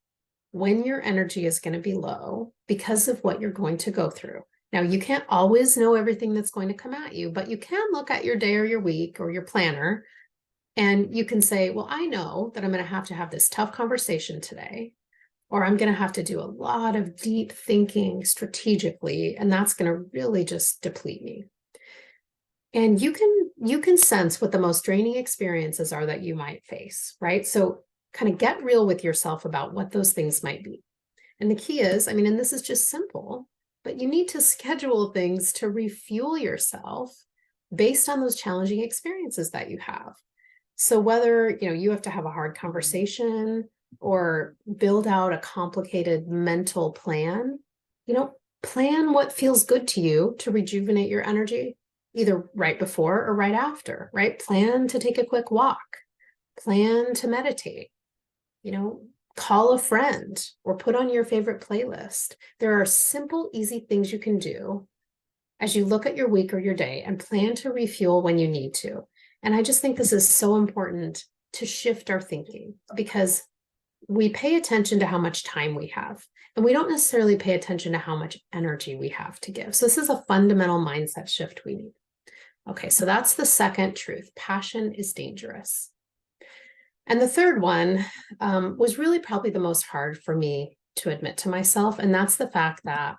when your energy is going to be low because of what you're going to go through. Now, you can't always know everything that's going to come at you, but you can look at your day or your week or your planner, and you can say, well, I know that I'm going to have this tough conversation today, or I'm going to have to do a lot of deep thinking strategically, and that's going to really just deplete me. And you can sense what the most draining experiences are that you might face, right? So kind of get real with yourself about what those things might be. And the key is, and this is just simple, but you need to schedule things to refuel yourself based on those challenging experiences that you have. So whether, you have to have a hard conversation or build out a complicated mental plan, plan what feels good to you to rejuvenate your energy, either right before or right after, right? Plan to take a quick walk, plan to meditate, call a friend or put on your favorite playlist. There are simple, easy things you can do as you look at your week or your day and plan to refuel when you need to. And I just think this is so important to shift our thinking, because we pay attention to how much time we have, and we don't necessarily pay attention to how much energy we have to give. So this is a fundamental mindset shift we need. Okay, so that's the second truth. Passion is dangerous. And the third one was really probably the most hard for me to admit to myself, and that's the fact that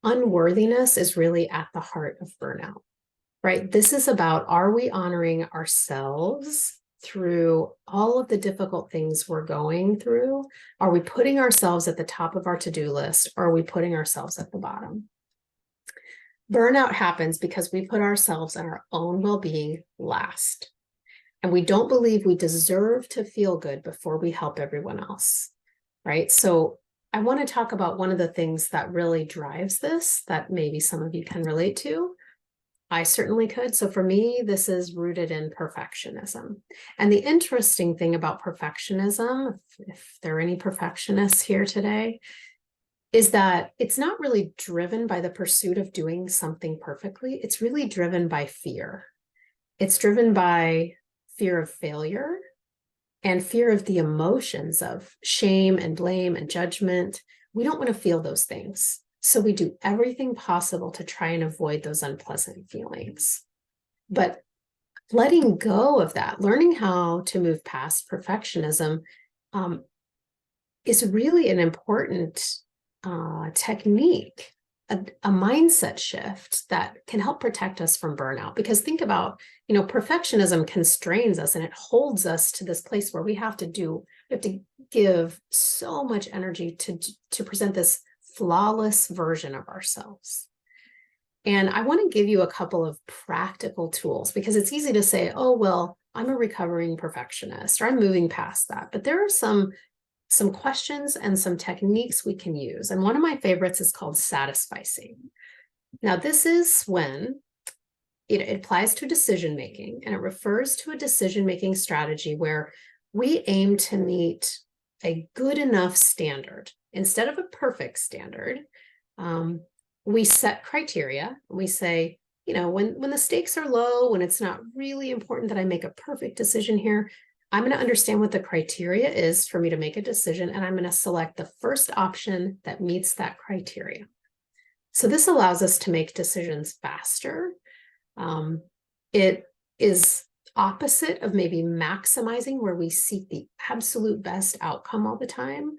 unworthiness is really at the heart of burnout, right? This is about, are we honoring ourselves through all of the difficult things we're going through? Are we putting ourselves at the top of our to-do list, or are we putting ourselves at the bottom? Burnout happens because we put ourselves and our own well-being last. And we don't believe we deserve to feel good before we help everyone else, right? So I want to talk about one of the things that really drives this, that maybe some of you can relate to. I certainly could. So for me, this is rooted in perfectionism. And the interesting thing about perfectionism, if there are any perfectionists here today, is that it's not really driven by the pursuit of doing something perfectly. It's really driven by fear. It's driven by fear of failure and fear of the emotions of shame and blame and judgment. We don't want to feel those things. So we do everything possible to try and avoid those unpleasant feelings. But letting go of that, learning how to move past perfectionism, is really an important technique, a mindset shift that can help protect us from burnout. Because think about, perfectionism constrains us and it holds us to this place where we have to give so much energy to present this flawless version of ourselves. And I want to give you a couple of practical tools, because it's easy to say, oh, well, I'm a recovering perfectionist, or I'm moving past that. But there are some questions and some techniques we can use. And one of my favorites is called satisficing. Now, this is when it applies to decision-making, and it refers to a decision-making strategy where we aim to meet a good enough standard instead of a perfect standard. We set criteria. We say, when the stakes are low, when it's not really important that I make a perfect decision here, I'm going to understand what the criteria is for me to make a decision, and I'm going to select the first option that meets that criteria. So this allows us to make decisions faster. It is opposite of maybe maximizing, where we seek the absolute best outcome all the time.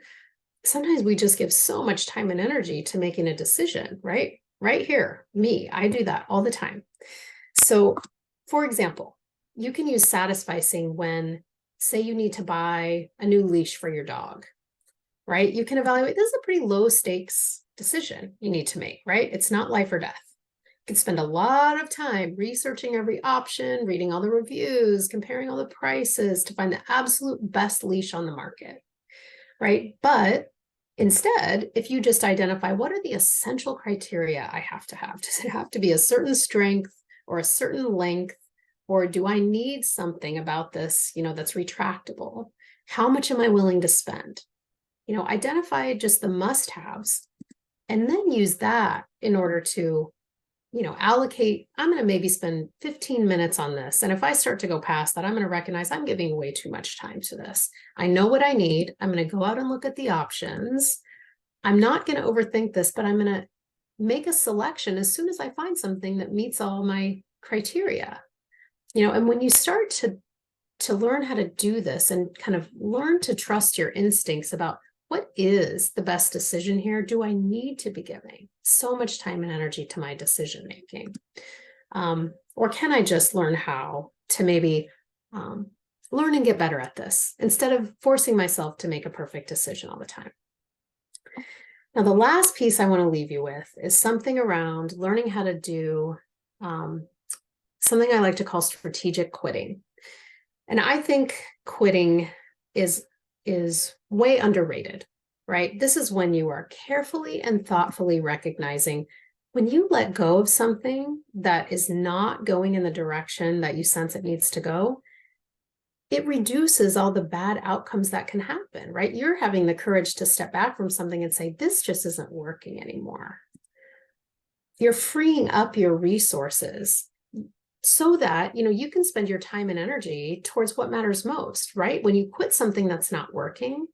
Sometimes we just give so much time and energy to making a decision, right? Right here, me, I do that all the time. So, for example, you can use satisficing when, say, you need to buy a new leash for your dog, right? You can evaluate, this is a pretty low stakes decision you need to make, right? It's not life or death. You can spend a lot of time researching every option, reading all the reviews, comparing all the prices to find the absolute best leash on the market, right? But instead, if you just identify, what are the essential criteria I have to have? Does it have to be a certain strength or a certain length? Or do I need something about this, that's retractable? How much am I willing to spend? Identify just the must-haves, and then use that in order to, allocate. I'm going to maybe spend 15 minutes on this. And if I start to go past that, I'm going to recognize I'm giving way too much time to this. I know what I need. I'm going to go out and look at the options. I'm not going to overthink this, but I'm going to make a selection as soon as I find something that meets all my criteria. And when you start to learn how to do this and kind of learn to trust your instincts about what is the best decision here, do I need to be giving so much time and energy to my decision making? Or can I just learn how to maybe learn and get better at this instead of forcing myself to make a perfect decision all the time? Now, the last piece I want to leave you with is something around learning how to do something I like to call strategic quitting. And I think quitting is way underrated, right? This is when you are carefully and thoughtfully recognizing when you let go of something that is not going in the direction that you sense it needs to go, it reduces all the bad outcomes that can happen, right? You're having the courage to step back from something and say, this just isn't working anymore. You're freeing up your resources so that, you can spend your time and energy towards what matters most, right? When you quit something that's not working,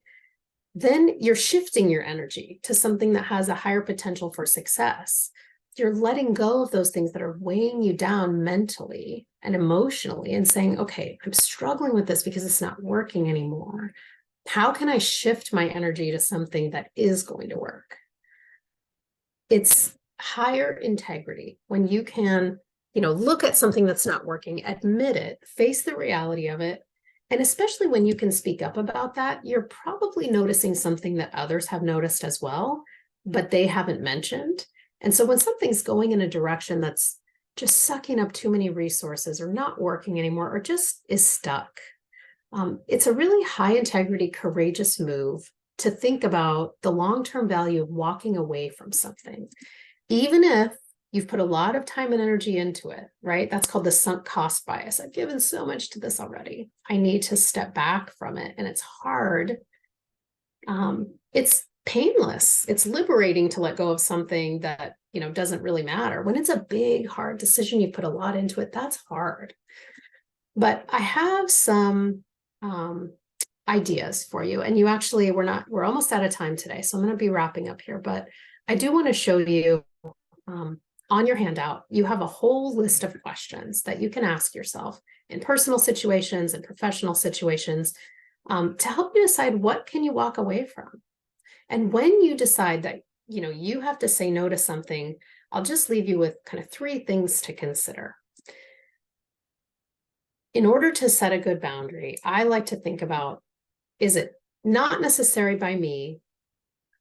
then you're shifting your energy to something that has a higher potential for success. You're letting go of those things that are weighing you down mentally and emotionally and saying, okay, I'm struggling with this because it's not working anymore. How can I shift my energy to something that is going to work? It's higher integrity when you can, look at something that's not working, admit it, face the reality of it. And especially when you can speak up about that, you're probably noticing something that others have noticed as well, but they haven't mentioned. And so when something's going in a direction that's just sucking up too many resources or not working anymore, or just is stuck, it's a really high integrity, courageous move to think about the long-term value of walking away from something, even if you've put a lot of time and energy into it, right? That's called the sunk cost bias. I've given so much to this already. I need to step back from it. And it's hard. It's painless. It's liberating to let go of something that, doesn't really matter. When it's a big, hard decision, you put a lot into it, that's hard. But I have some ideas for you. And we're almost out of time today. So I'm going to be wrapping up here, but I do want to show you on your handout, you have a whole list of questions that you can ask yourself in personal situations and professional situations to help you decide what can you walk away from. And when you decide that, you have to say no to something, I'll just leave you with kind of 3 things to consider. In order to set a good boundary, I like to think about, is it not necessary by me?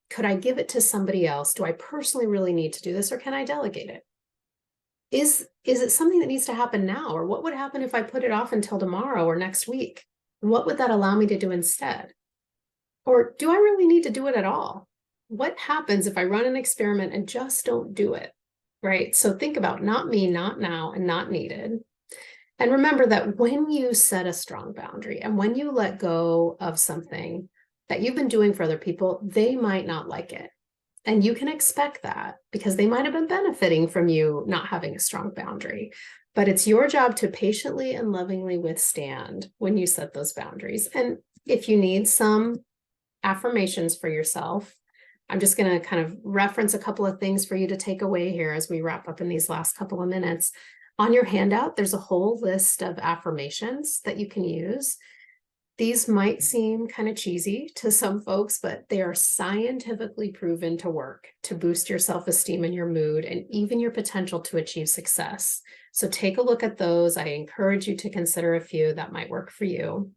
Could I give it to somebody else? Do I personally really need to do this, or can I delegate it? Is it something that needs to happen now? Or what would happen if I put it off until tomorrow or next week? What would that allow me to do instead? Or do I really need to do it at all? What happens if I run an experiment and just don't do it? Right? So think about not me, not now, and not needed. And remember that when you set a strong boundary and when you let go of something that you've been doing for other people, they might not like it. And you can expect that because they might have been benefiting from you not having a strong boundary. But it's your job to patiently and lovingly withstand when you set those boundaries. And if you need some affirmations for yourself, I'm just going to kind of reference a couple of things for you to take away here as we wrap up in these last couple of minutes. On your handout, there's a whole list of affirmations that you can use. These might seem kind of cheesy to some folks, but they are scientifically proven to work to boost your self-esteem and your mood and even your potential to achieve success. So take a look at those. I encourage you to consider a few that might work for you.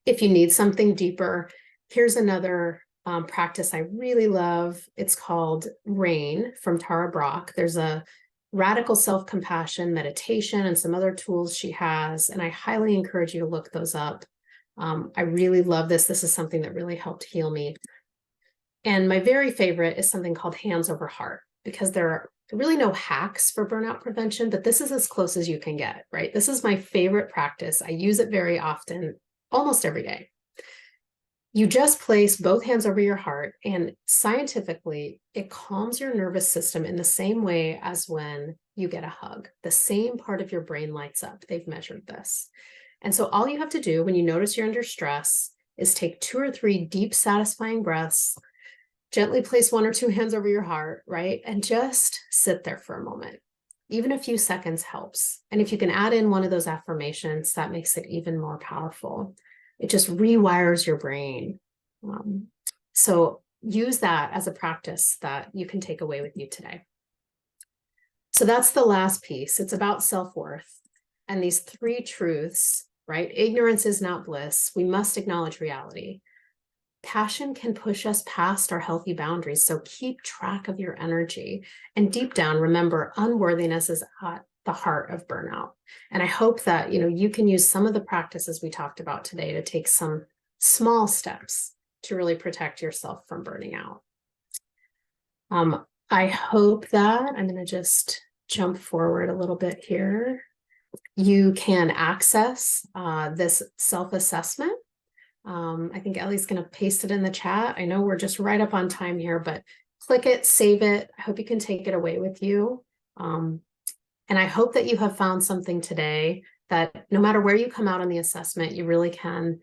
If you need something deeper, here's another practice I really love. It's called RAIN from Tara Brach. There's a radical self-compassion meditation and some other tools she has, and I highly encourage you to look those up. I really love this. This is something that really helped heal me. And my very favorite is something called hands over heart, because there are really no hacks for burnout prevention, but this is as close as you can get, right? This is my favorite practice. I use it very often, almost every day. You just place both hands over your heart, and scientifically, it calms your nervous system in the same way as when you get a hug. The same part of your brain lights up. They've measured this. And so all you have to do when you notice you're under stress is take 2 or 3 deep, satisfying breaths, gently place 1 or 2 hands over your heart, right? And just sit there for a moment. Even a few seconds helps. And if you can add in one of those affirmations, that makes it even more powerful. It just rewires your brain. So use that as a practice that you can take away with you today. So that's the last piece. It's about self-worth and these 3 truths, right? Ignorance is not bliss. We must acknowledge reality. Passion can push us past our healthy boundaries. So keep track of your energy. And deep down, remember, unworthiness is at the heart of burnout. And I hope that, you can use some of the practices we talked about today to take some small steps to really protect yourself from burning out. I hope that I'm going to just jump forward a little bit here. you can access this self-assessment. I think Ellie's going to paste it in the chat. I know we're just right up on time here, but click it, save it. I hope you can take it away with you. And I hope that you have found something today that no matter where you come out on the assessment, you really can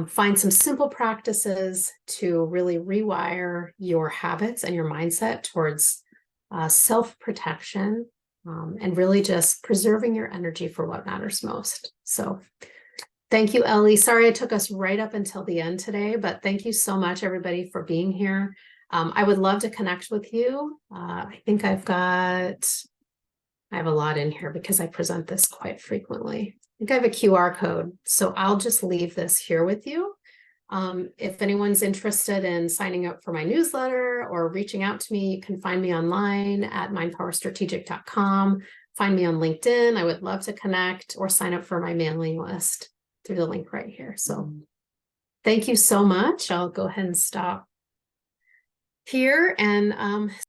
find some simple practices to really rewire your habits and your mindset towards self-protection and really just preserving your energy for what matters most. So thank you, Ellie. Sorry it took us right up until the end today, but thank you so much, everybody, for being here. I would love to connect with you. I think I have a lot in here because I present this quite frequently. I think I have a QR code, so I'll just leave this here with you. If anyone's interested in signing up for my newsletter or reaching out to me, you can find me online at mindpowerstrategic.com. Find me on LinkedIn. I would love to connect, or sign up for my mailing list through the link right here. So thank you so much. I'll go ahead and stop here and